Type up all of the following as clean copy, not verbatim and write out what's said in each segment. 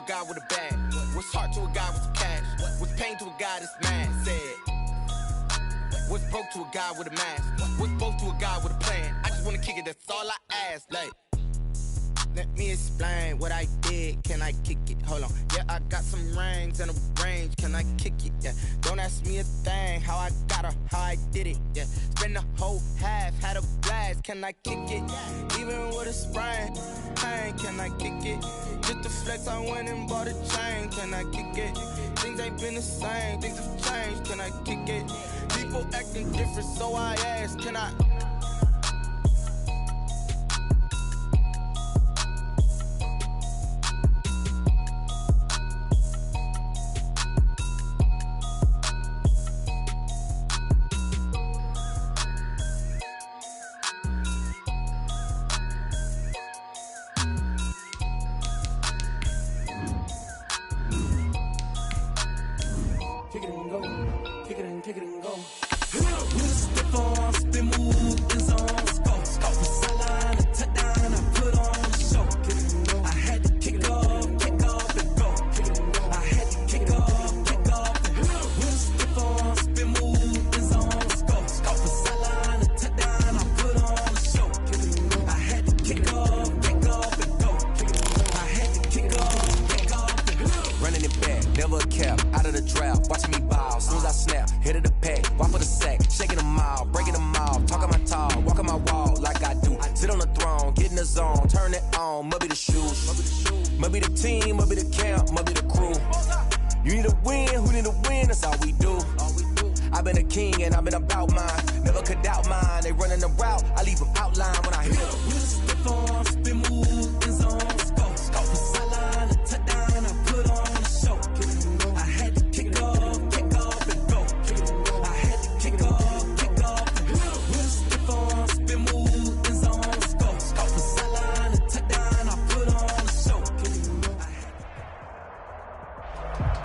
a guy with a bag? What's heart to a guy with some cash? What's pain to a guy that's mad? Said. What's broke to a guy with a mask? What's both to a guy with a plan? I just wanna kick it, that's all I ask. Like, let me explain what I did. Can I kick it? Hold on. Yeah, I got some rings and a range. Can I kick it? Yeah. Don't ask me a thing. How I got her, how I did it. Yeah. Spend the whole half, had a blast. Can I kick it? Even with a sprain. Pain, can I kick it? Just to flex, I went and bought a chain. Can I kick it? Things ain't been the same. Things have changed. Can I kick it? People acting different, so I ask. Can I?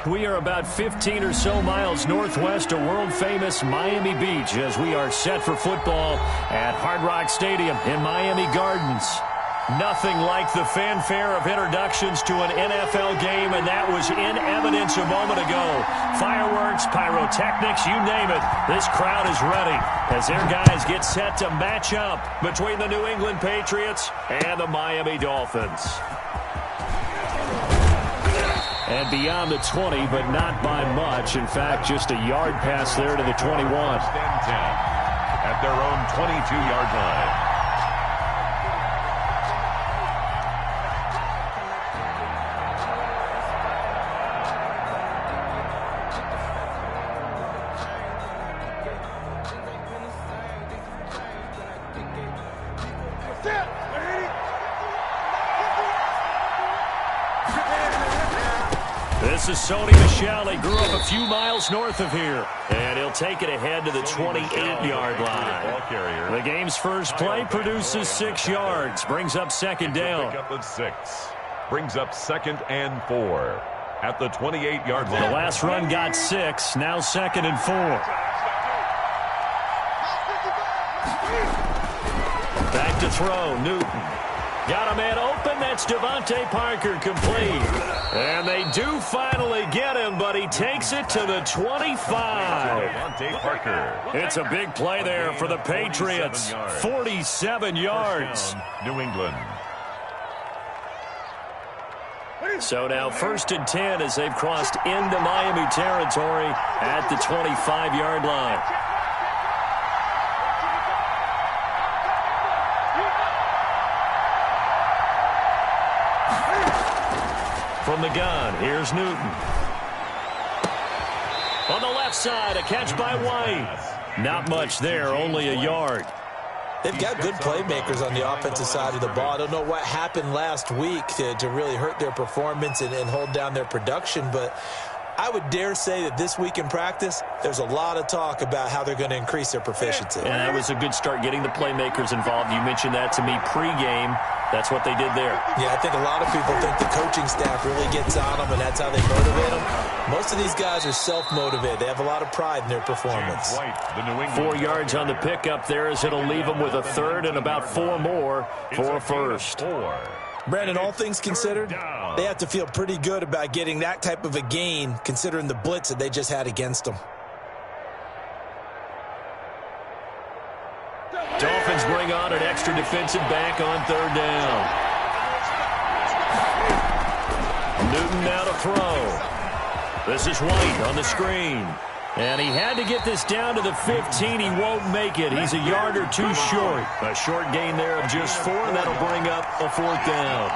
We are about 15 or so miles northwest of world-famous Miami Beach as we are set for football at Hard Rock Stadium in Miami Gardens. Nothing like the fanfare of introductions to an NFL game, and that was in evidence a moment ago. Fireworks, pyrotechnics, you name it. This crowd is ready as their guys get set to match up between the New England Patriots and the Miami Dolphins. And beyond the 20, but not by much. In fact, just a yard pass there to the 21. At their own 22-yard line. This is Sony Michel. He grew up a few miles north of here. And he'll take it ahead to the 28-yard line. The game's first play produces 6 yards. Brings up second down. Pick up of 6. Brings up 2nd and 4. At the 28-yard line. The last run got 6. Now 2nd and 4. Back to throw. Newton. Got a man open. That's Devontae Parker complete. And they do finally get him, but he takes it to the 25. Devontae Parker. It's a big play there for the Patriots. 47 yards. New England. So now 1st and 10 as they've crossed into Miami territory at the 25-yard line. From the gun, here's Newton. On the left side, a catch by White. Not much there, only a yard. They've got good playmakers on the offensive side of the ball. I don't know what happened last week to really hurt their performance and hold down their production, but I would dare say that this week in practice, there's a lot of talk about how they're going to increase their proficiency. And that was a good start getting the playmakers involved. You mentioned that to me pregame. That's what they did there. Yeah, I think a lot of people think the coaching staff really gets on them, and that's how they motivate them. Most of these guys are self-motivated. They have a lot of pride in their performance. 4 yards on the pickup there as it'll leave them with a third and about 4 more for a first. Brandon, all things considered, they have to feel pretty good about getting that type of a gain considering the blitz that they just had against them. Dolphins bring on an extra defensive back on third down. Newton now to throw. This is White on the screen. And he had to get this down to the 15. He won't make it. He's a yard or two short. A short gain there of just 4, and that'll bring up a 4th down.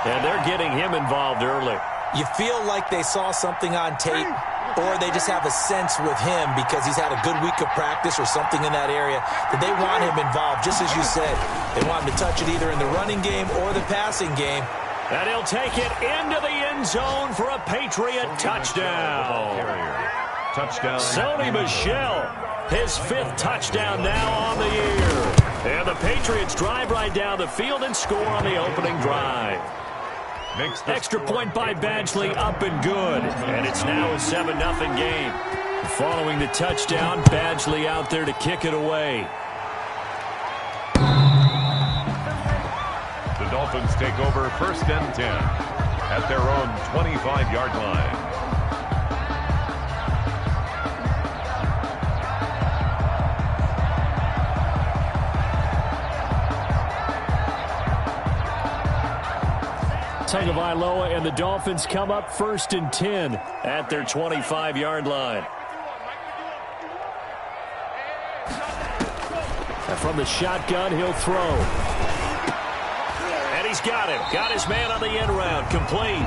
And they're getting him involved early. You feel like they saw something on tape, or they just have a sense with him because he's had a good week of practice or something in that area that they want him involved, just as you said. They want him to touch it either in the running game or the passing game. And he'll take it into the end zone for a Patriot touchdown. Touchdown. Sony Michel, his 5th touchdown now on the year. And the Patriots drive right down the field and score on the opening drive. Extra point by Badgley, up and good. And it's now a 7-0 game. Following the touchdown, Badgley out there to kick it away. The Dolphins take over 1st and 10 at their own 25-yard line. Tagovailoa and the Dolphins come up 1st and 10 at their 25-yard line. And from the shotgun, he'll throw. And he's got him. Got his man on the end round. Complete.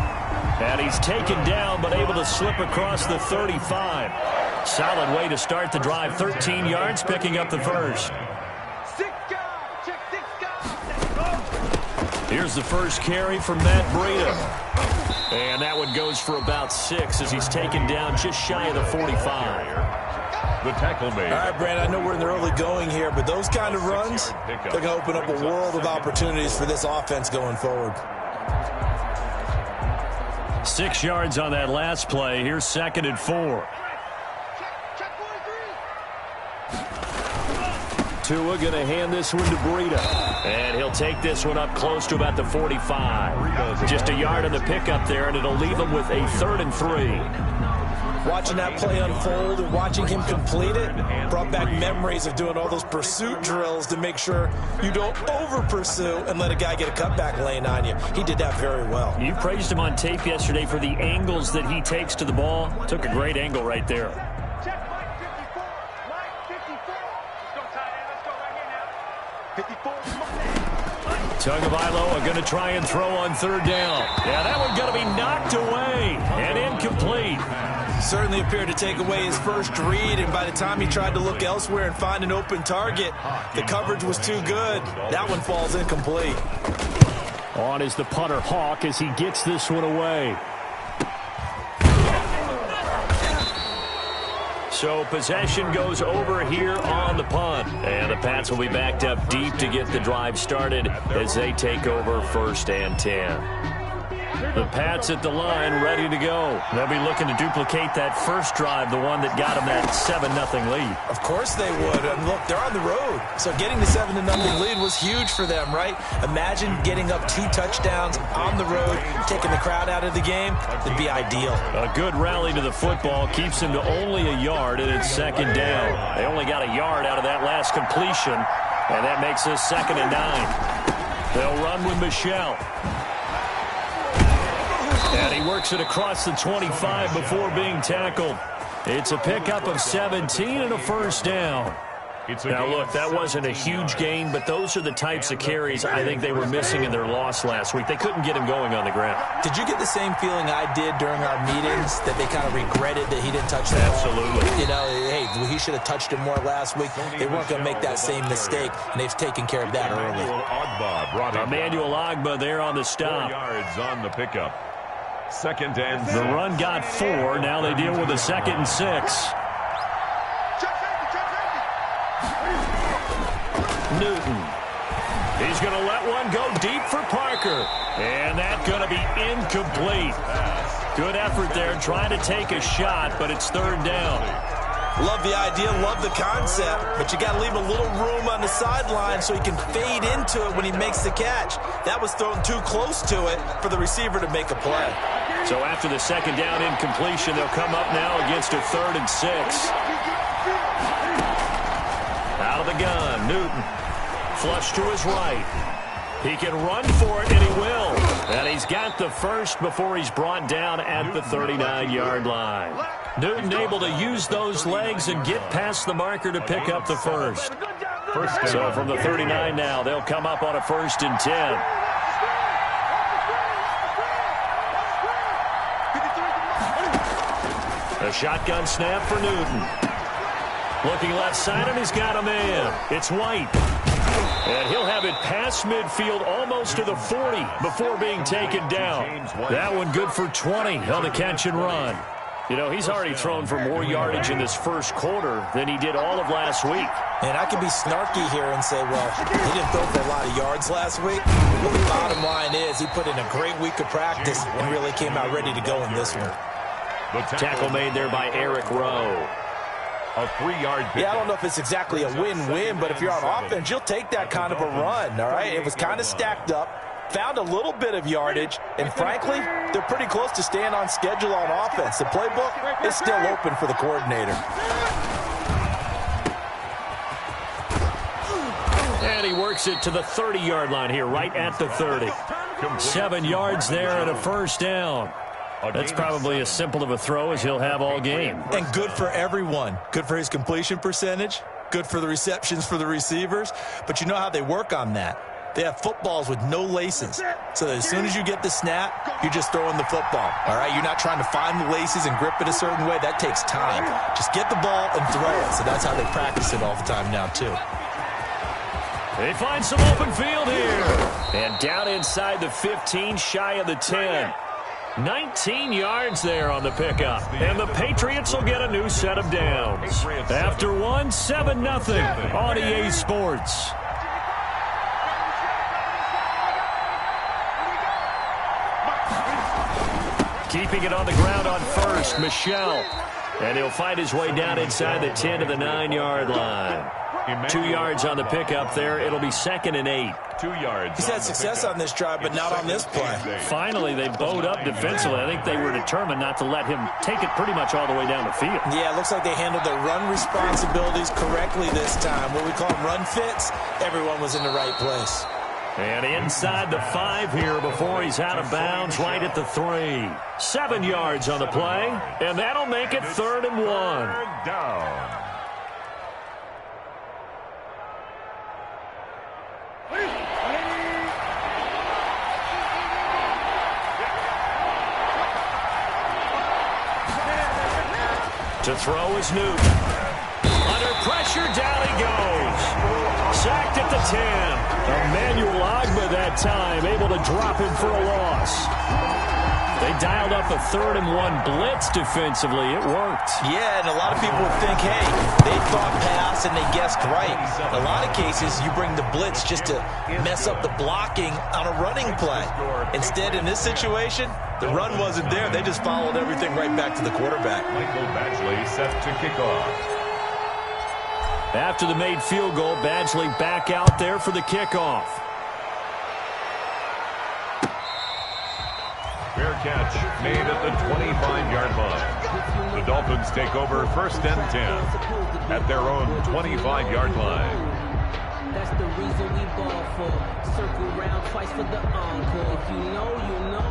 And he's taken down, but able to slip across the 35. Solid way to start the drive. 13 yards, picking up the first. Here's the first carry from Matt Breida. And that one goes for about 6 as he's taken down just shy of the 45. The tackle made. All right, Brandon, I know we're in the early going here, but those kind of runs, they're going to open up a world of opportunities for this offense going forward. 6 yards on that last play. Here's 2nd and 4. Tua going to hand this one to Breida. And he'll take this one up close to about the 45. Just a yard on the pickup there, and it'll leave him with a 3rd and 3. Watching that play unfold and watching him complete it brought back memories of doing all those pursuit drills to make sure you don't over-pursue and let a guy get a cutback lane on you. He did that very well. You praised him on tape yesterday for the angles that he takes to the ball. Took a great angle right there. Tagovailoa going to try and throw on 3rd down. Yeah, that one going to be knocked away and incomplete. Certainly appeared to take away his first read, and by the time he tried to look elsewhere and find an open target, the coverage was too good. That one falls incomplete. On is the punter, Hawk, as he gets this one away. So possession goes over here on the punt. And the Pats will be backed up deep to get the drive started as they take over 1st and 10. The Pats at the line ready to go. They'll be looking to duplicate that first drive, the one that got them that 7-0 lead. Of course they would. And look, they're on the road. So getting the 7-0 lead was huge for them, right? Imagine getting up 2 touchdowns on the road, taking the crowd out of the game. It'd be ideal. A good rally to the football keeps them to only a yard, and it's 2nd down. They only got a yard out of that last completion, and that makes this 2nd and 9. They'll run with Michel. And he works it across the 25 before being tackled. It's a pickup of 17 and a 1st down. Now, look, that wasn't a huge gain, but those are the types of carries I think they were missing in their loss last week. They couldn't get him going on the ground. Did you get the same feeling I did during our meetings, that they kind of regretted that he didn't touch the ball? Absolutely. You know, hey, he should have touched him more last week. They weren't going to make that same mistake, and they've taken care of that early. Emmanuel Ogbah there on the stop. 4 yards on the pickup. 2nd and 6. The run got 4. Now they deal with a 2nd and 6. Newton. He's going to let one go deep for Parker. And that's going to be incomplete. Good effort there trying to take a shot, but it's 3rd down. Love the idea, love the concept, but you got to leave a little room on the sideline so he can fade into it when he makes the catch. That was thrown too close to it for the receiver to make a play. So after the second down incompletion, they'll come up now against a 3rd and 6. Out of the gun, Newton. Flush to his right. He can run for it, and he will. And he's got the first before he's brought down at the 39-yard line. Newton able to use those legs and get past the marker to pick up the first. So from the 39 now, they'll come up on a 1st and 10. A shotgun snap for Newton. Looking left side, and he's got a man. It's White. And he'll have it past midfield almost to the 40 before being taken down. That one good for 20 on the catch and run. You know, he's already thrown for more yardage in this first quarter than he did all of last week. And I can be snarky here and say, well, he didn't throw for a lot of yards last week. But the bottom line is he put in a great week of practice and really came out ready to go in this one. Tackle made there by Eric Rowe. A 3-yard pickup. Yeah, I don't know if it's exactly a win-win, but if you're on offense, you'll take that kind of a run, all right? It was kind of stacked up, found a little bit of yardage, and frankly, they're pretty close to staying on schedule on offense. The playbook is still open for the coordinator. And he works it to the 30-yard line here, right at the 30. 7 yards there and a first down. That's probably as simple of a throw as he'll have all game. And good for everyone. Good for his completion percentage. Good for the receptions for the receivers. But you know how they work on that. They have footballs with no laces. So that as soon as you get the snap, you're just throwing the football. All right? You're not trying to find the laces and grip it a certain way. That takes time. Just get the ball and throw it. So that's how they practice it all the time now, too. They find some open field here. And down inside the 15, shy of the 10. 19 yards there on the pickup. And the Patriots will get a new set of downs. After one, 7-0 on EA Sports. Keeping it on the ground on first, Michel. And he'll find his way down inside the 10 to the 9-yard line. 2 yards on the pickup there. It'll be 2nd and 8. 2 yards. He's had success on this drive, but not on this play. Finally, they bowed up defensively. I think they were determined not to let him take it pretty much all the way down the field. Yeah, it looks like they handled their run responsibilities correctly this time. What we call them run fits, everyone was in the right place. And inside the 5 here before he's out of bounds, right at the 3. 7 yards on the play, and that'll make it 3rd and 1. Down. To throw is Newton. Under pressure, down he goes. Sacked at the 10. Emmanuel Ogbah that time, able to drop him for a loss. They dialed up a 3rd and 1 blitz defensively. It worked. Yeah, and a lot of people would think, hey, they thought pass and they guessed right. In a lot of cases, you bring the blitz just to mess up the blocking on a running play. Instead, in this situation, the run wasn't there. They just followed everything right back to the quarterback. Michael Badgley set to kick off. After the made field goal, Badgley back out there for the kickoff. Fair catch made at the 25-yard line. The Dolphins take over 1st and 10 at their own 25-yard line. That's the reason we ball for. Circle round twice for the encore. If you know, you know.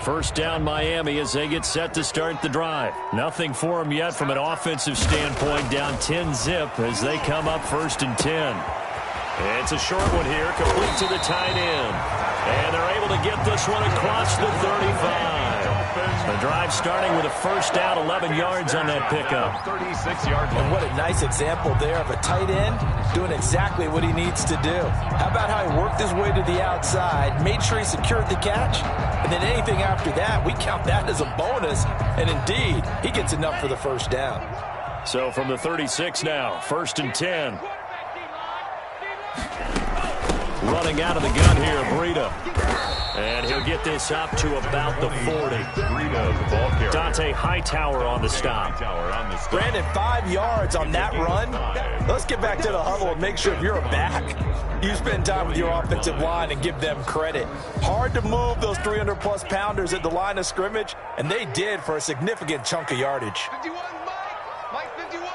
First down Miami as they get set to start the drive. Nothing for them yet from an offensive standpoint. Down 10-zip as they come up 1st and 10. It's a short one here, complete to the tight end. And they're able to get this one across the 35. The drive starting with a first down, 11 yards on that pickup. 36-yard line. And what a nice example there of a tight end doing exactly what he needs to do. How about how he worked his way to the outside, made sure he secured the catch, and then anything after that, we count that as a bonus. And indeed, he gets enough for the first down. So from the 36 now, 1st and 10. running out of the gun here, Breida. And he'll get this up to about the 40. Dante Hightower on the stop. Brandon, 5 yards on that run. Let's get back to the huddle and make sure if you're a back, you spend time with your offensive line and give them credit. Hard to move those 300-plus pounders at the line of scrimmage, and they did for a significant chunk of yardage. 51, Mike 51.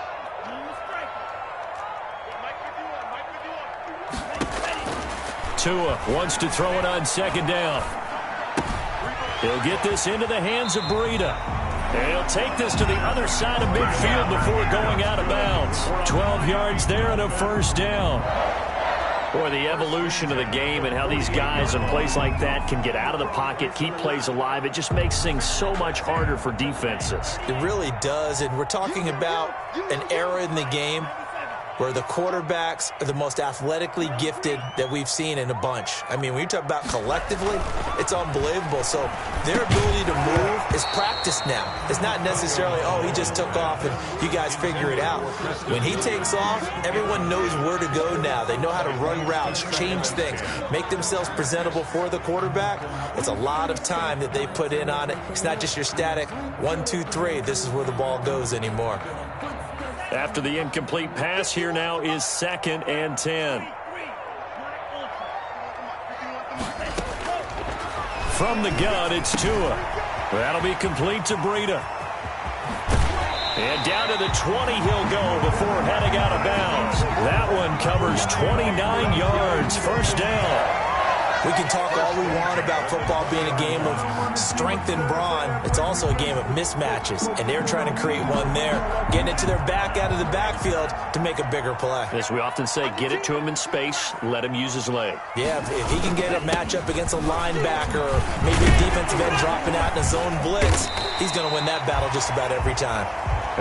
Tua wants to throw it on second down. He'll get this into the hands of Breida. And he'll take this to the other side of midfield before going out of bounds. 12 yards there and a first down. Boy, the evolution of the game and how these guys in plays like that can get out of the pocket, keep plays alive, it just makes things so much harder for defenses. It really does, and we're talking about an era in the game where the quarterbacks are the most athletically gifted that we've seen in a bunch. I mean, when you talk about collectively, it's unbelievable. So their ability to move is practiced now. It's not necessarily, oh, he just took off and you guys figure it out. When he takes off, everyone knows where to go now. They know how to run routes, change things, make themselves presentable for the quarterback. It's a lot of time that they put in on it. It's not just your static 1, 2, 3, this is where the ball goes anymore. After the incomplete pass, here now is 2nd and 10. From the gun, it's Tua. That'll be complete to Breida. And down to the 20 he'll go before heading out of bounds. That one covers 29 yards. First down. We can talk all we want about football being a game of strength and brawn. It's also a game of mismatches, and they're trying to create one there, getting it to their back out of the backfield to make a bigger play. As we often say, get it to him in space, let him use his leg. Yeah, if he can get a matchup against a linebacker or maybe a defensive end dropping out in a zone blitz, he's going to win that battle just about every time.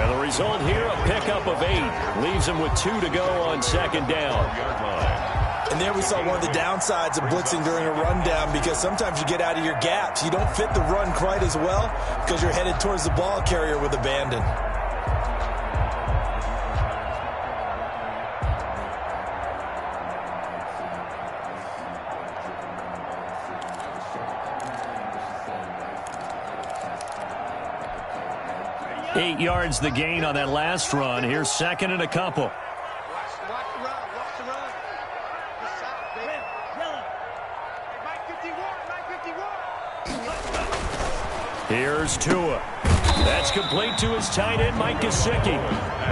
And the result here, a pickup of 8. Leaves him with 2 to go on second down. And there we saw one of the downsides of blitzing during a rundown, because sometimes you get out of your gaps. You don't fit the run quite as well because you're headed towards the ball carrier with abandon. Eight yards the gain on that last run. Here's 2nd and a couple. Here's Tua. That's complete to his tight end, Mike Gesicki.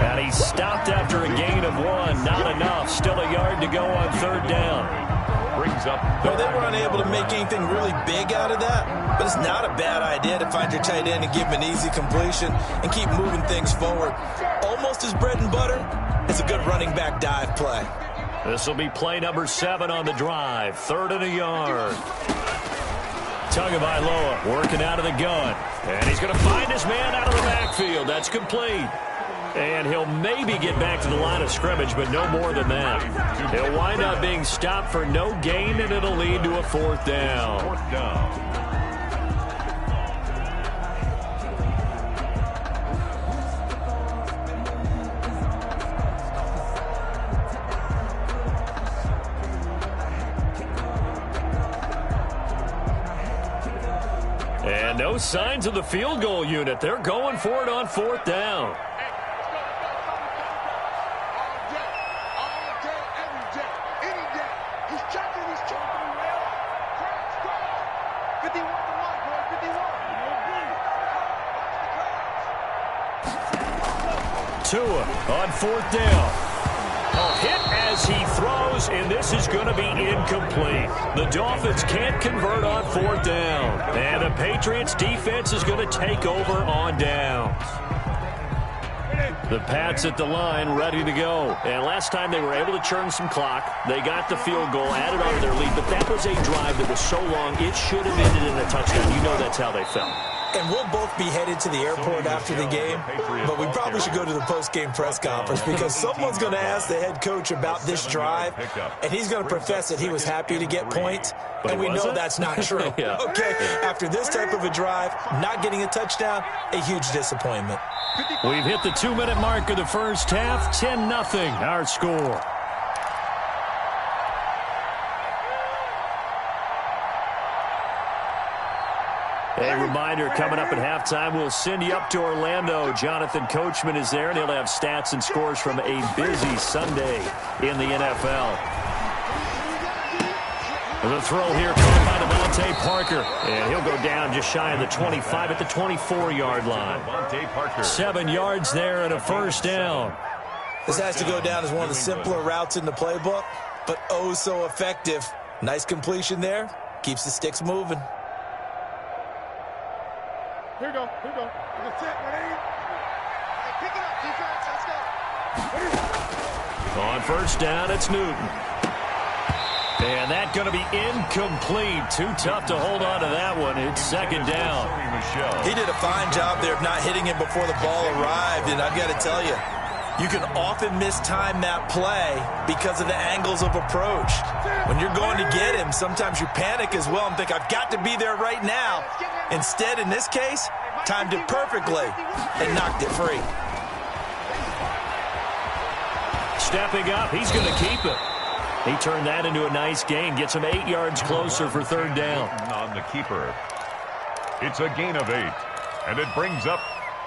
And he stopped after a gain of 1. Not enough. Still a yard to go on 3rd down. Brings up. Well, they were unable to make anything really big out of that, but it's not a bad idea to find your tight end and give him an easy completion and keep moving things forward. Almost his bread and butter is a good running back dive play. This will be play number 7 on the drive. 3rd and a yard. Tagovailoa working out of the gun. And he's going to find his man out of the backfield. That's complete. And he'll maybe get back to the line of scrimmage, but no more than that. He'll wind up being stopped for no gain, and it'll lead to a 4th down. 4th down. And no signs of the field goal unit. They're going for it on 4th down. Tua on 4th down. A hit as he throws, and this is going to be incomplete. The Dolphins can't convert on 4th down. And the Patriots defense is going to take over on downs. The Pats at the line ready to go. And last time they were able to churn some clock. They got the field goal, added on to their lead. But that was a drive that was so long, it should have ended in a touchdown. You know that's how they felt. And we'll both be headed to the airport after the game, but we probably should go to the post-game press conference because someone's going to ask the head coach about this drive, and he's going to profess that he was happy to get points, and we know that's not true. Yeah. Okay, after this type of a drive, not getting a touchdown, a huge disappointment. We've hit the 2-minute mark of the first half, 10-0 our score. A reminder, coming up at halftime, we'll send you up to Orlando. Jonathan Coachman is there, and he'll have stats and scores from a busy Sunday in the NFL. The throw here caught by DeVante Parker, and he'll go down just shy of the 25 at the 24-yard line. 7 yards there and a first down. This has to go down as one of the simpler routes in the playbook, but oh so effective. Nice completion there. Keeps the sticks moving. Here we go. That's it. Ready? Hey, pick it up, defense. Let's go. On first down, it's Newton. And that's going to be incomplete. Too tough to hold on to that one. It's second down. He did a fine job there of not hitting him before the ball arrived, and I've got to tell you, you can often mistime that play because of the angles of approach. When you're going to get him, sometimes you panic as well and think, I've got to be there right now. Instead, in this case, timed it perfectly and knocked it free. Stepping up, he's going to keep it. He turned that into a nice gain, gets him 8 yards closer for third down. On the keeper. It's a gain of 8, and it brings up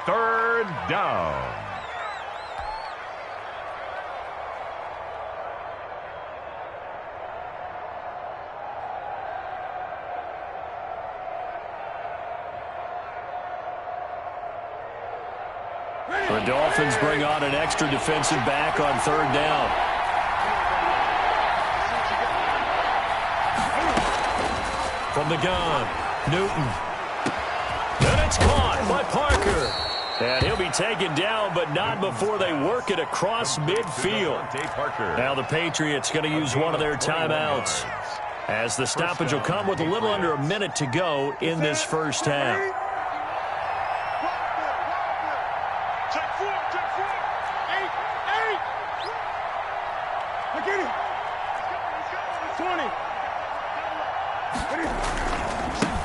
third down. The Dolphins bring on an extra defensive back on third down. From the gun, Newton. And it's caught by Parker. And he'll be taken down, but not before they work it across midfield. Now the Patriots going to use one of their timeouts, as the stoppage will come with a little under a minute to go in this first half.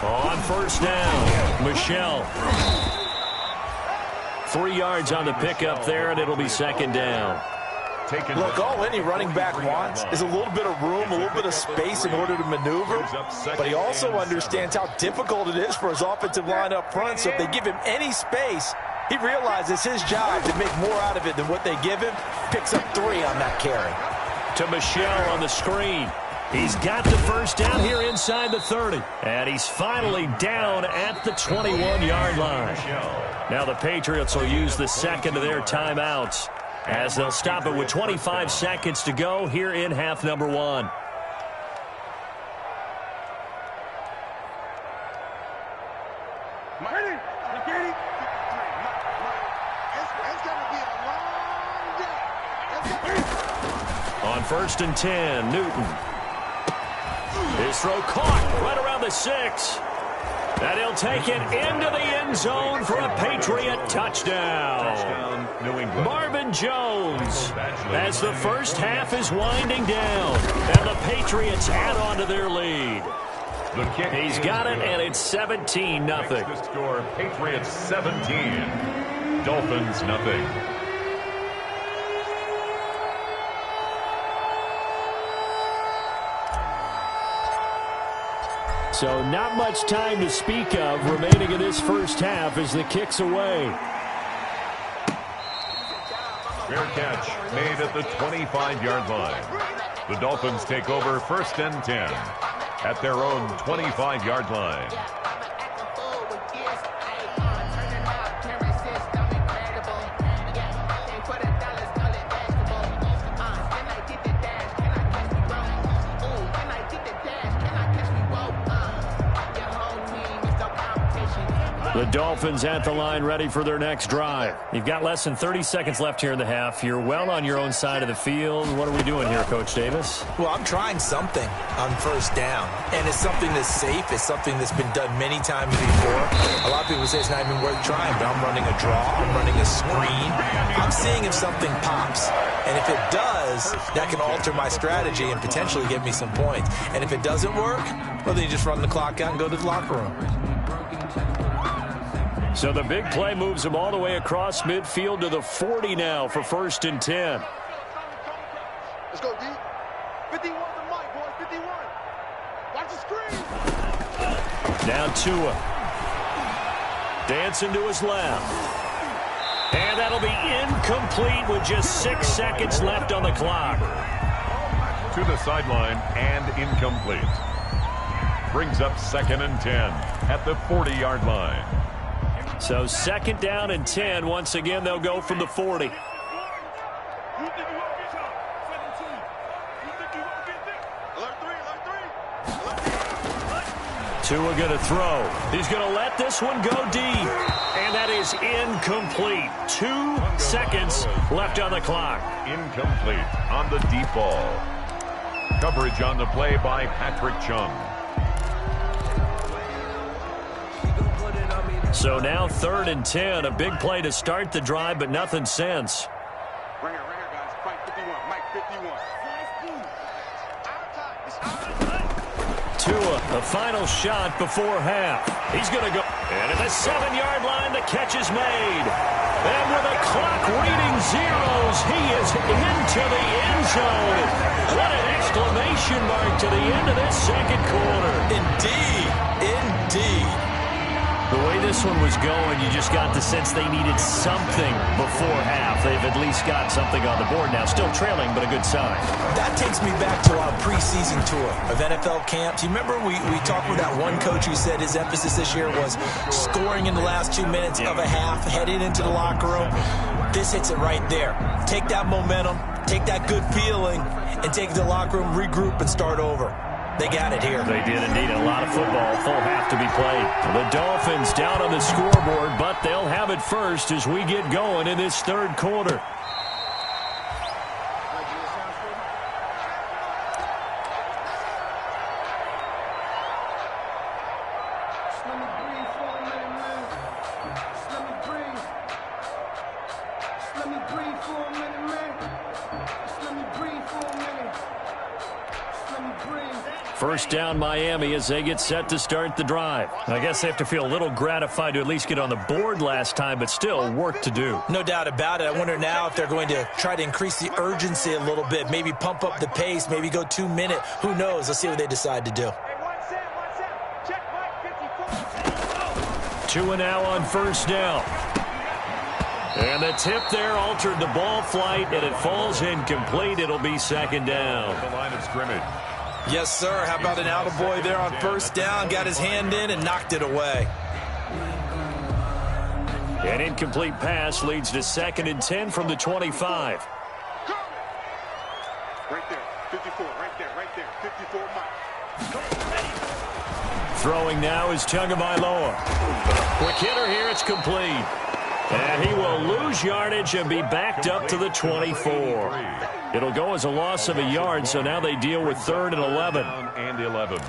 On first down, Michelle. 3 yards on the pickup there, and it'll be second down. Look, all any running back wants is a little bit of room, a little bit of space in order to maneuver. But he also understands how difficult it is for his offensive line up front. So if they give him any space, he realizes his job to make more out of it than what they give him. Picks up 3 on that carry. To Michelle on the screen. He's got the first down here inside the 30. And he's finally down at the 21-yard line. Now the Patriots will use the second of their timeouts, as they'll stop it with 25 seconds to go here in half number 1. On first and 10, Newton. His throw caught right around the 6. And he'll take it into the end zone for a Patriot touchdown. New England. Marvin Jones, as the first half is winding down, and the Patriots add on to their lead. The kick. He's got it, and it's 17-0. The score, Patriots 17, Dolphins nothing. So not much time to speak of remaining in this first half as the kick's away. Fair catch made at the 25-yard line. The Dolphins take over first and 10 at their own 25-yard line. The Dolphins at the line ready for their next drive. You've got less than 30 seconds left here in the half. You're well on your own side of the field. What are we doing here, Coach Davis? Well, I'm trying something on first down, and it's something that's safe. It's something that's been done many times before. A lot of people say it's not even worth trying, but I'm running a draw. I'm running a screen. I'm seeing if something pops, and if it does, that can alter my strategy and potentially get me some points. And if it doesn't work, well, then you just run the clock out and go to the locker room. So the big play moves him all the way across midfield to the 40 now for first and 10. Let's go, D. 51 the mic, boys. 51. Watch the screen. Now Tua. Dancing to his left. And that'll be incomplete with just 6 seconds left on the clock. To the sideline and incomplete. Brings up 2nd and 10 at the 40-yard line. So 2nd down and 10. Once again, they'll go from the 40. Tua going to throw. He's going to let this one go deep. And that is incomplete. 2 seconds left on the clock. Incomplete on the deep ball. Coverage on the play by Patrick Chung. So now 3rd and 10. A big play to start the drive, but nothing since. Right here, guys. Mike 51. Mike 51. Tua, a final shot before half. He's going to go. And at the 7-yard line, the catch is made. And with the clock reading zeros, he is into the end zone. What an exclamation mark to the end of this 2nd quarter. Indeed. Indeed. The way this one was going, you just got the sense they needed something before half. They've at least got something on the board now. Still trailing, but a good sign. That takes me back to our preseason tour of NFL camps. You remember we talked with that one coach who said his emphasis this year was scoring in the last 2 minutes of a half, heading into the locker room. This hits it right there. Take that momentum, take that good feeling, and take it to the locker room, regroup, and start over. They got it here. They did indeed. A lot of football. Full half to be played. The Dolphins down on the scoreboard, but they'll have it first as we get going in this 3rd quarter. First down Miami as they get set to start the drive. I guess they have to feel a little gratified to at least get on the board last time, but still work to do. No doubt about it. I wonder now if they're going to try to increase the urgency a little bit, maybe pump up the pace, maybe go 2 minute. Who knows? Let's see what they decide to do. Tua now on 1st down. And the tip there altered the ball flight, and it falls incomplete. It'll be 2nd down. The line of scrimmage. Yes, sir. How about an attaboy there on 1st down? Got his hand in and knocked it away. An incomplete pass leads to 2nd and 10 from the 25. Right there. 54. Right there. 54. Mike. Throwing now is Tagovailoa. Quick hitter here. It's complete. And he will lose yardage and be backed up to the 24. It'll go as a loss of a yard, so now they deal with 3rd and 11. And 11.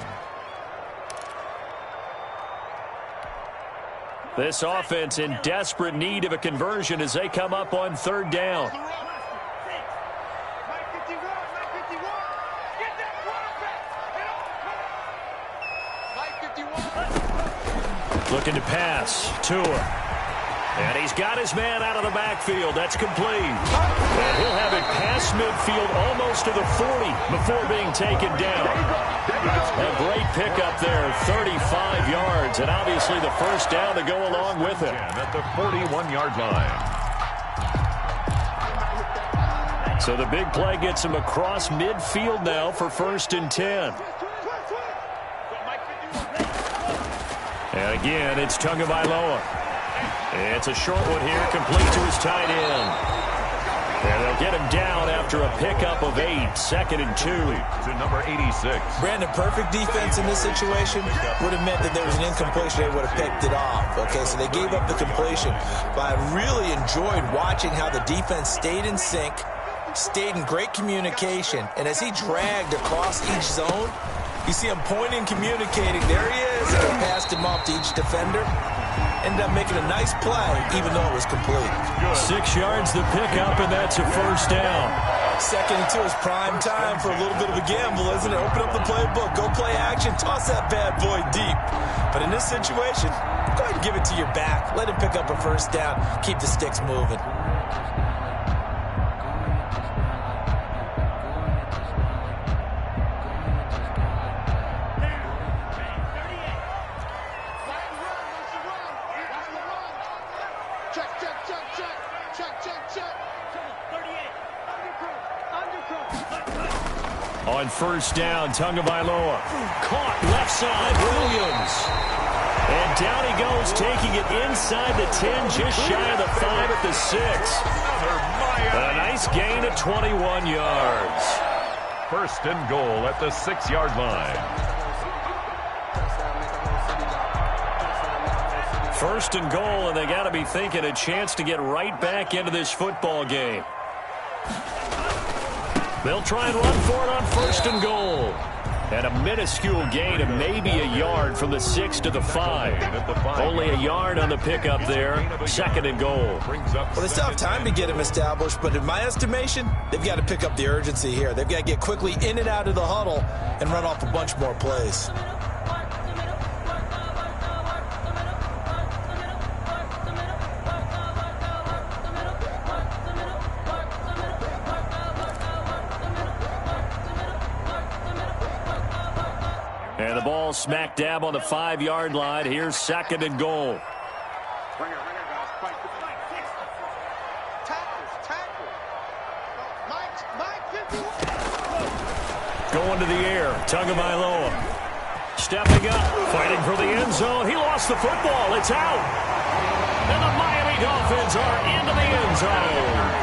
This offense in desperate need of a conversion as they come up on 3rd down. Looking to pass. Tua. And he's got his man out of the backfield. That's complete. And he'll have it past midfield almost to the 40 before being taken down. A great pickup there, 35 yards, and obviously the 1st down to go along with it. At the 41-yard line. So the big play gets him across midfield now for 1st and 10. And again, it's Tagovailoa. It's a short one here, complete to his tight end. And they'll get him down after a pickup of 8, 2nd and 2. To number 86. Brandon, perfect defense in this situation would have meant that there was an incompletion. They would have picked it off. Okay, so they gave up the completion. But I really enjoyed watching how the defense stayed in sync, stayed in great communication. And as he dragged across each zone, you see him pointing, communicating. There he is. And he passed him off to each defender. Ended up making a nice play, even though it was complete. 6 yards the pickup, and that's a 1st down. 2nd and 2 is prime time for a little bit of a gamble, isn't it? Open up the playbook, go play action, toss that bad boy deep. But in this situation, go ahead and give it to your back. Let him pick up a 1st down. Keep the sticks moving. on first down. Tagovailoa caught left side. Williams. And down he goes, taking it inside the 10, just shy of the 5 at the 6. A nice gain of 21 yards. First and goal at the 6-yard line. First and goal, and they got to be thinking a chance to get right back into this football game. They'll try and run for it on first and goal. And a minuscule gain of maybe a yard from the 6 to the 5. Only a yard on the pickup there. Second and goal. Well, they still have time to get him established, but in my estimation, they've got to pick up the urgency here. They've got to get quickly in and out of the huddle and run off a bunch more plays. And the ball smack dab on the 5-yard line. Here's second and goal. Going to the air. Tagovailoa stepping up, fighting for the end zone. He lost the football. It's out. And the Miami Dolphins are into the end zone.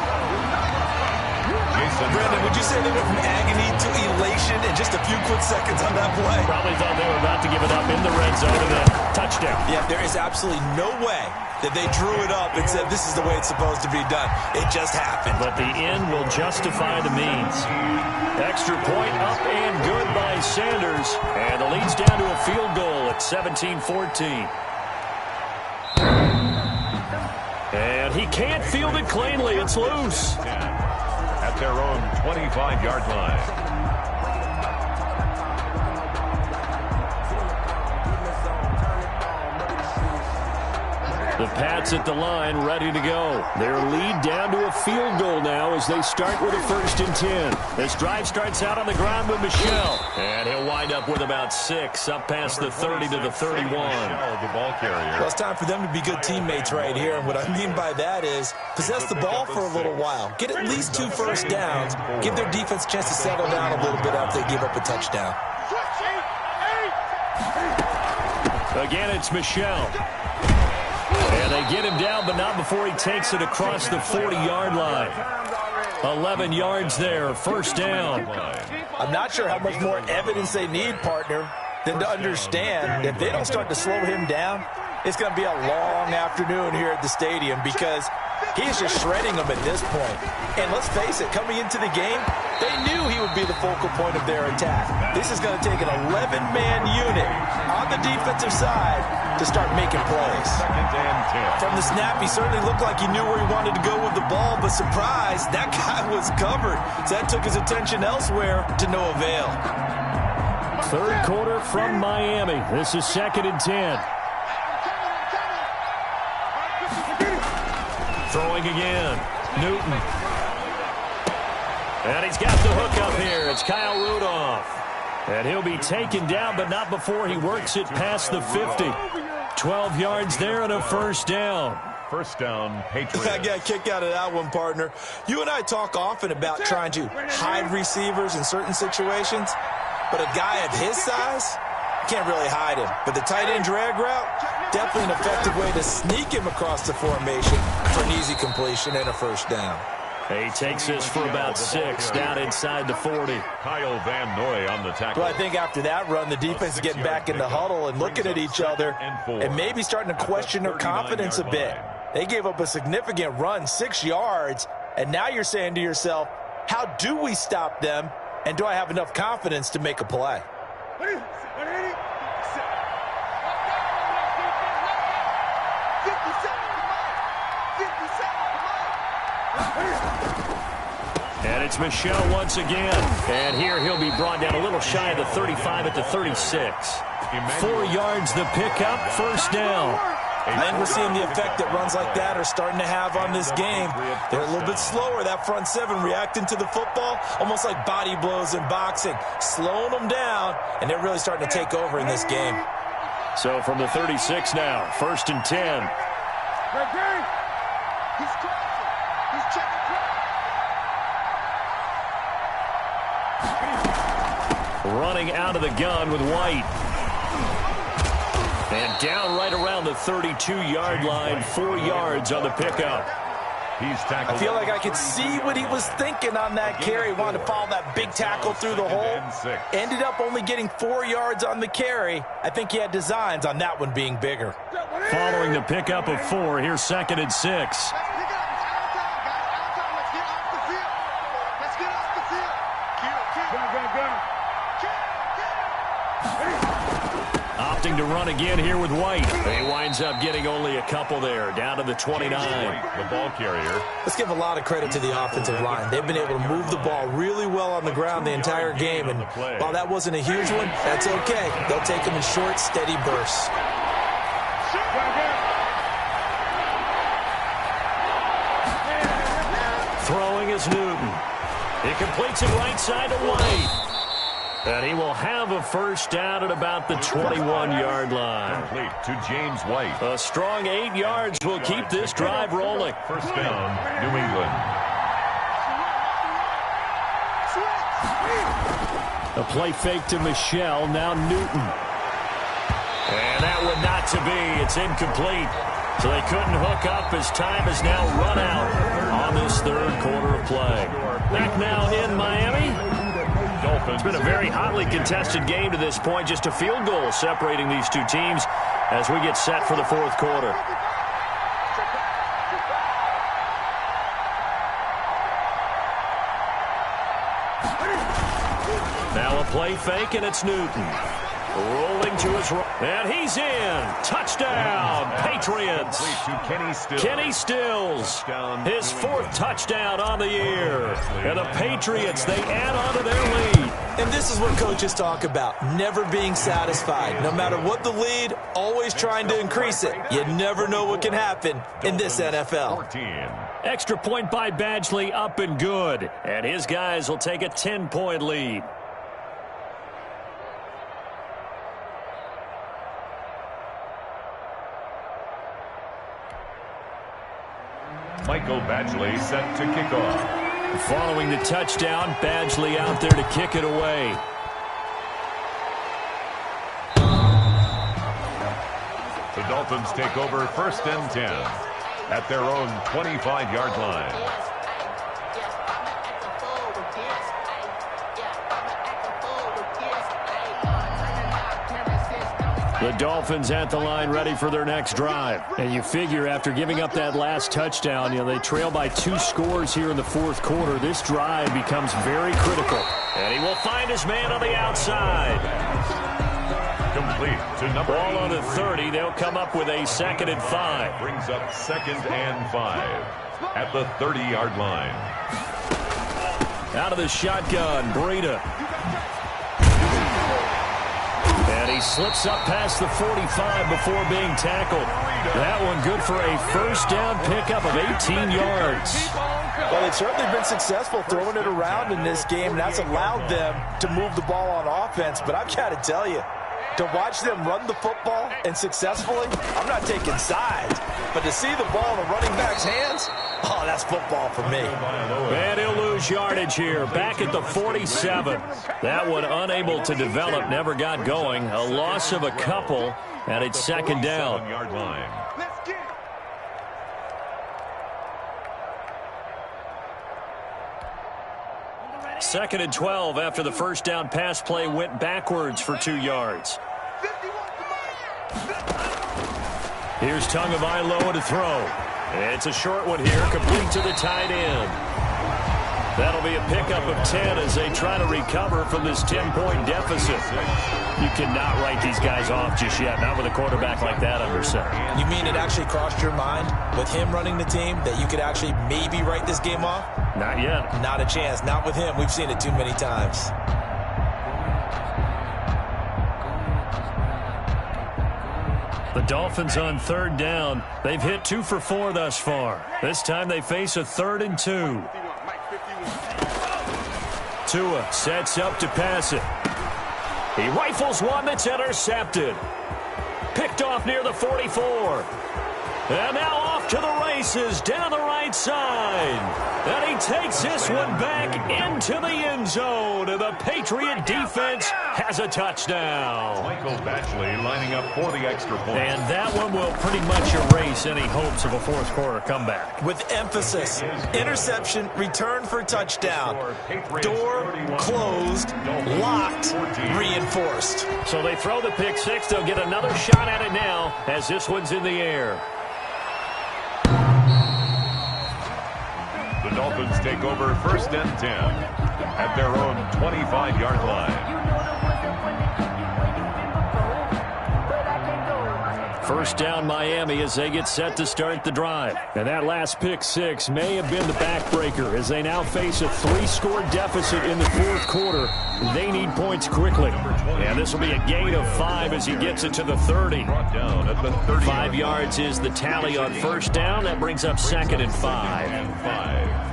Brandon, would you say they went from agony to elation in just a few quick seconds on that play? Probably thought they were about to give it up in the red zone and then touchdown. Yeah, there is absolutely no way that they drew it up and said this is the way it's supposed to be done. It just happened. But the end will justify the means. Extra point up and good by Sanders. And the lead's down to a field goal at 17-14. And he can't field it cleanly. It's loose. At their own 25-yard line. The Pats at the line, ready to go. Their lead down to a field goal now as they start with a 1st and 10. This drive starts out on the ground with Michel. And he'll wind up with about 6, up past the 30 to the 31. The ball carrier. Well, it's time for them to be good teammates right here. And what I mean by that is possess the ball for a little while. Get at least 2 first downs. Give their defense a chance to settle down a little bit after they give up a touchdown. Again, it's Michel. And they get him down, but not before he takes it across the 40-yard line. 11 yards there, first down. I'm not sure how much more evidence they need, partner, than to understand if they don't start to slow him down, it's going to be a long afternoon here at the stadium because he's just shredding them at this point. And let's face it, coming into the game, they knew he would be the focal point of their attack. This is going to take an 11-man unit on the defensive side to start making plays. From the snap, he certainly looked like he knew where he wanted to go with the ball, but surprise, that guy was covered. So that took his attention elsewhere to no avail. Third quarter from Miami. This is 2nd and 10. Throwing again. Newton. And he's got the hook up here. It's Kyle Rudolph. And he'll be taken down, but not before he works it past the 50. 12 yards there and a first down. First down, Patriots. I got a kick out of that one, partner. You and I talk often about trying to hide receivers in certain situations, but a guy of his size can't really hide him. But the tight end drag route, definitely an effective way to sneak him across the formation for an easy completion and a first down. He takes this for about 6 down inside the 40. Kyle Van Noy on the tackle. Well, I think after that run, the defense is getting back in the huddle and looking at each other and maybe starting to question their confidence a bit. They gave up a significant run, 6 yards, and now you're saying to yourself, how do we stop them, and do I have enough confidence to make a play? And it's Michel once again. And here he'll be brought down a little shy of the 35 at the 36. 4 yards the pickup, first down. I think we're seeing the effect that runs like that are starting to have on this game. They're a little bit slower, that front seven, reacting to the football, almost like body blows in boxing, slowing them down, and they're really starting to take over in this game. So from the 36 now, 1st and 10. running out of the gun with White. And down right around the 32-yard line, 4 yards on the pickup. I feel like I could see what he was thinking on that carry. He wanted to follow that big tackle through the hole. Ended up only getting 4 yards on the carry. I think he had designs on that one being bigger. Following the pickup of 4, here's 2nd and 6. Opting to run again here with White. He winds up getting only a couple there, down to the 29. The ball carrier. Let's give a lot of credit to the offensive line. They've been able to move the ball really well on the ground the entire game, and while that wasn't a huge one, that's okay. They'll take them in short, steady bursts. Throwing is Newton. He completes it right side to White. And he will have a first down at about the 21-yard line. Complete to James White. A strong 8 yards will keep this drive rolling. First down, New England. A play fake to Michelle, now Newton. And that one not to be. It's incomplete. So they couldn't hook up as time has now run out on this third quarter of play. Back now in Miami. It's been a very hotly contested game to this point. Just a field goal separating these two teams as we get set for the fourth quarter. Now a play fake, and it's Newton. Rolling to his right, and he's in. Touchdown, Patriots. Kenny Stills, his 4th touchdown on the year. And the Patriots, they add on to their lead. And this is what coaches talk about, never being satisfied. No matter what the lead, always trying to increase it. You never know what can happen in this NFL. Extra point by Badgley, up and good. And his guys will take a 10-point lead. Michael Badgley set to kick off. Following the touchdown, Badgley out there to kick it away. The Dolphins take over 1st and 10 at their own 25-yard line. The Dolphins at the line ready for their next drive. And you figure after giving up that last touchdown, they trail by 2 scores here in the fourth quarter. This drive becomes very critical. And he will find his man on the outside. Complete to number Ball on the 30. They'll come up with a 2nd and 5. Brings up 2nd and 5 at the 30-yard line. Out of the shotgun, Breida. And he slips up past the 45 before being tackled. That one good for a first down pickup of 18 yards. Well, they've certainly been successful throwing it around in this game, and that's allowed them to move the ball on offense. But I've got to tell you, to watch them run the football and successfully, I'm not taking sides. But to see the ball in the running back's hands, oh, that's football for me. And he'll lose yardage here, back at the 47. That one unable to develop, never got going. A loss of a couple, and it's 2nd down. Yard line. 2nd and 12 after the first down pass play went backwards for 2 yards. Here's Tagovailoa to throw. It's a short one here, complete to the tight end. That'll be a pickup of 10 as they try to recover from this 10-point deficit. You cannot write these guys off just yet, not with a quarterback like that under center. You mean it actually crossed your mind with him running the team that you could actually maybe write this game off? Not yet. Not a chance. Not with him. We've seen it too many times. The Dolphins on 3rd down. They've hit 2 for 4 thus far. This time they face a 3rd and 2. Tua sets up to pass it. He rifles one that's intercepted. Picked off near the 44. And now off to the races down the right side. And he takes this one back into the end zone. And the Patriot defense has a touchdown. Michael Batchley lining up for the extra point. And that one will pretty much erase any hopes of a fourth quarter comeback. With emphasis, interception, return for touchdown. Door closed, locked, reinforced. So they throw the pick six. They'll get another shot at it now as this one's in the air. The Dolphins take over 1st and 10 at their own 25-yard line. First down Miami as they get set to start the drive. And that last pick six may have been the backbreaker as they now face a 3-score deficit in the fourth quarter. They need points quickly. And this will be a gain of 5 as he gets it to the 30. 5 yards is the tally on first down. That brings up 2nd and 5.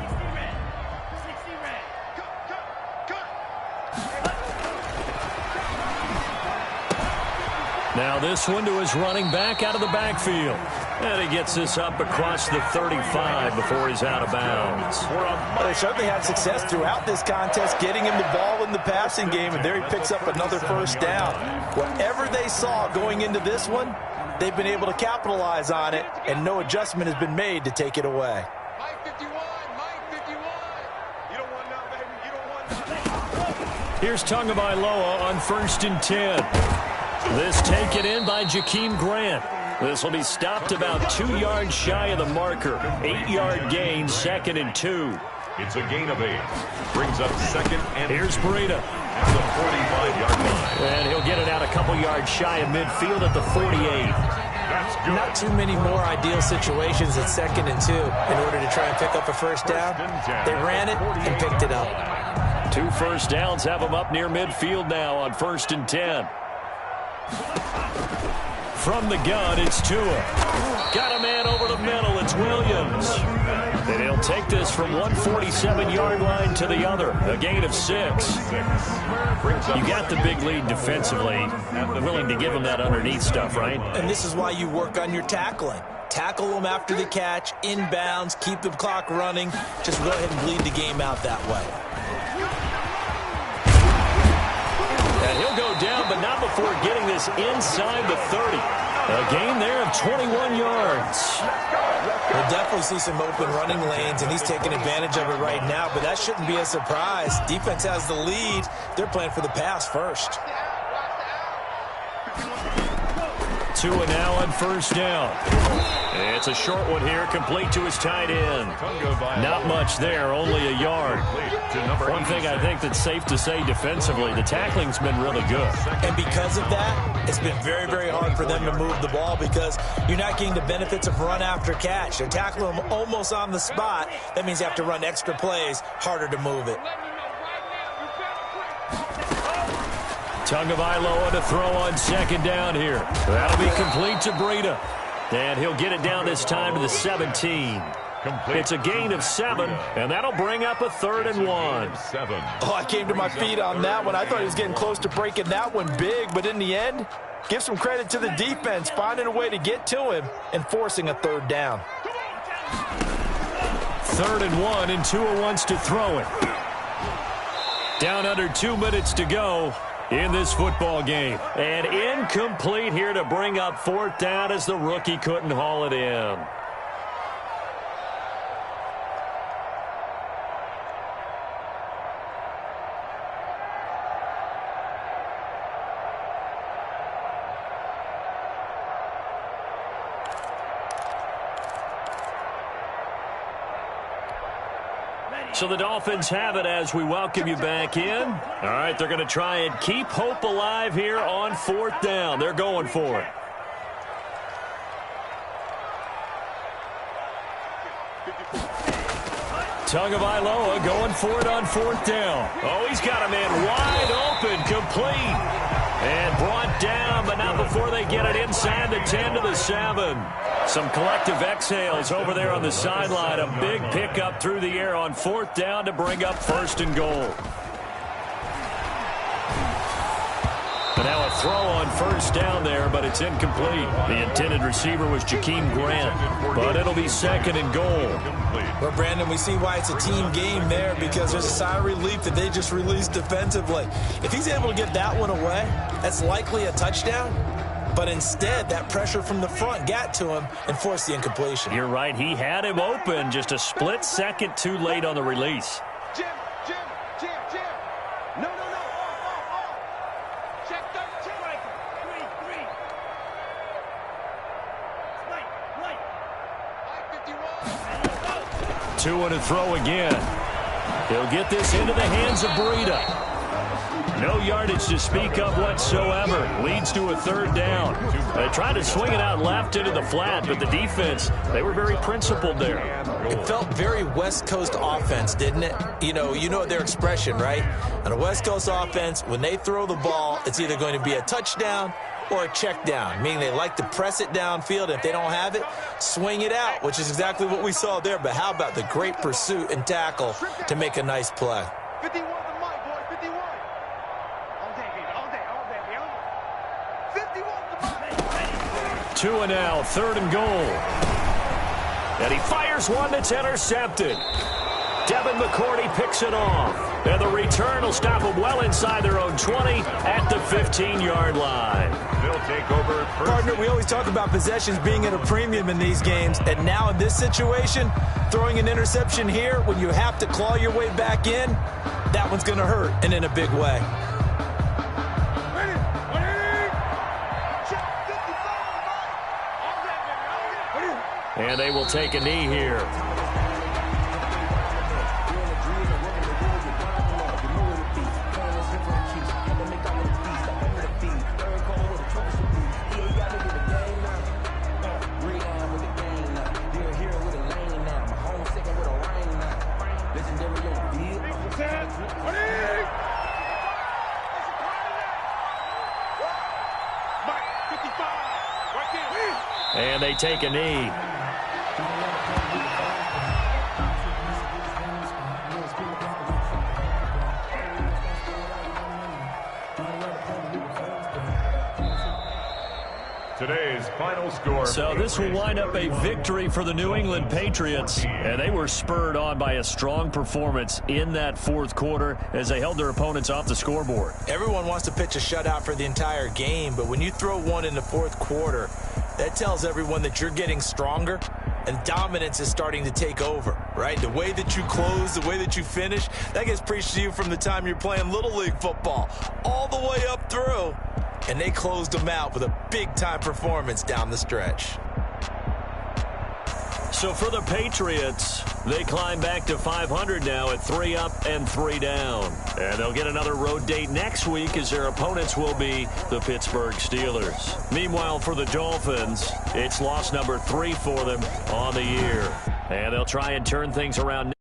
Now this one to his running back out of the backfield. And he gets this up across the 35 before he's out of bounds. Well, they certainly had success throughout this contest getting him the ball in the passing game, and there he picks up another first down. Whatever they saw going into this one, they've been able to capitalize on it, and no adjustment has been made to take it away. Mike 51, Mike 51. You don't want none, baby. You don't want none. Here's Tagovailoa on 1st and 10. This taken in by Jakeem Grant. This will be stopped about 2 yards shy of the marker. 8-yard gain, 2nd and 2. It's a gain of 8. Brings up 2nd and Here's Breida. at the 45-yard line. And he'll get it out a couple yards shy of midfield at the 48. That's good. Not too many more ideal situations at 2nd and 2 in order to try and pick up a first down. They ran it and picked it up. 2 first downs have them up near midfield now on 1st and 10. From the gun, it's Tua. Got a man over the middle. It's Williams. And he'll take this from 147-yard line to the other. A gain of 6. You got the big lead defensively. Willing to give him that underneath stuff, right? And this is why you work on your tackling. Tackle them after the catch, inbounds, keep the clock running. Just go ahead and bleed the game out that way. And he'll go down, but not before getting this inside the 30. A gain there of 21 yards. We'll definitely see some open running lanes, and he's taking advantage of it right now, but that shouldn't be a surprise. Defense has the lead. They're playing for the pass first. Tua now on first down. It's a short one here, complete to his tight end. Not much there, only a yard. One thing I think that's safe to say defensively, the tackling's been really good. And because of that, it's been very, very hard for them to move the ball because you're not getting the benefits of run after catch. They're tackling them almost on the spot. That means you have to run extra plays, harder to move it. Tagovailoa to throw on 2nd down here. That'll be complete to Breida. And he'll get it down this time to the 17. It's a gain of 7, and that'll bring up a 3rd and 1. Oh, I came to my feet on that one. I thought he was getting close to breaking that one big, but in the end, give some credit to the defense, finding a way to get to him and forcing a 3rd down. 3rd and 1, and Tua wants to throw it. Down under 2 minutes to go in this football game. And incomplete here to bring up 4th down as the rookie couldn't haul it in. So the Dolphins have it as we welcome you back in. All right, they're going to try and keep hope alive here on 4th down. They're going for it. Tagovailoa going for it on 4th down. Oh, he's got a man wide open, complete. And brought down, but not before they get it inside the 10 to the 7. Some collective exhales over there on the sideline. A big pickup through the air on 4th down to bring up 1st and goal. But now a A throw on first down there, but it's incomplete. The intended receiver was Jakeem Grant, but it'll be second and goal. Well, Brandon, we see why it's a team game there, because there's a sigh of relief that they just released defensively. If he's able to get that one away, that's likely a touchdown. But instead, that pressure from the front got to him and forced the incompletion. You're right. He had him open, just a split second too late on the release. Jim. No. Check 13. Three. Right. 2 and a throw again. He'll get this into the hands of Breida. No yardage to speak of whatsoever. Leads to a third down. They tried to swing it out left into the flat, but the defense, they were very principled there. It felt very West Coast offense, didn't it? You know their expression, right? On a West Coast offense, when they throw the ball, it's either going to be a touchdown or a check down, meaning they like to press it downfield. If they don't have it, swing it out, which is exactly what we saw there. But how about the great pursuit and tackle to make a nice play? 51 to Mike, boy, 51. All day. 51 to Mike. 2 and now, third and goal. And he fires one that's intercepted. Devin McCourty picks it off. And the return will stop them well inside their own 20 at the 15-yard line. They'll take over first. Partner, we always talk about possessions being at a premium in these games. And now in this situation, throwing an interception here when you have to claw your way back in, that one's going to hurt, and in a big way. And they will take a knee here. And they take a knee. Today's final score. So this will wind up a victory for the New England Patriots. And they were spurred on by a strong performance in that fourth quarter as they held their opponents off the scoreboard. Everyone wants to pitch a shutout for the entire game, but when you throw one in the fourth quarter, that tells everyone that you're getting stronger and dominance is starting to take over, right? The way that you close, the way that you finish, that gets preached to you from the time you're playing Little League football all the way up through. And they closed them out with a big-time performance down the stretch. So for the Patriots, they climb back to 500 now at 3 up and 3 down. And they'll get another road date next week as their opponents will be the Pittsburgh Steelers. Meanwhile, for the Dolphins, it's loss number 3 for them on the year. And they'll try and turn things around.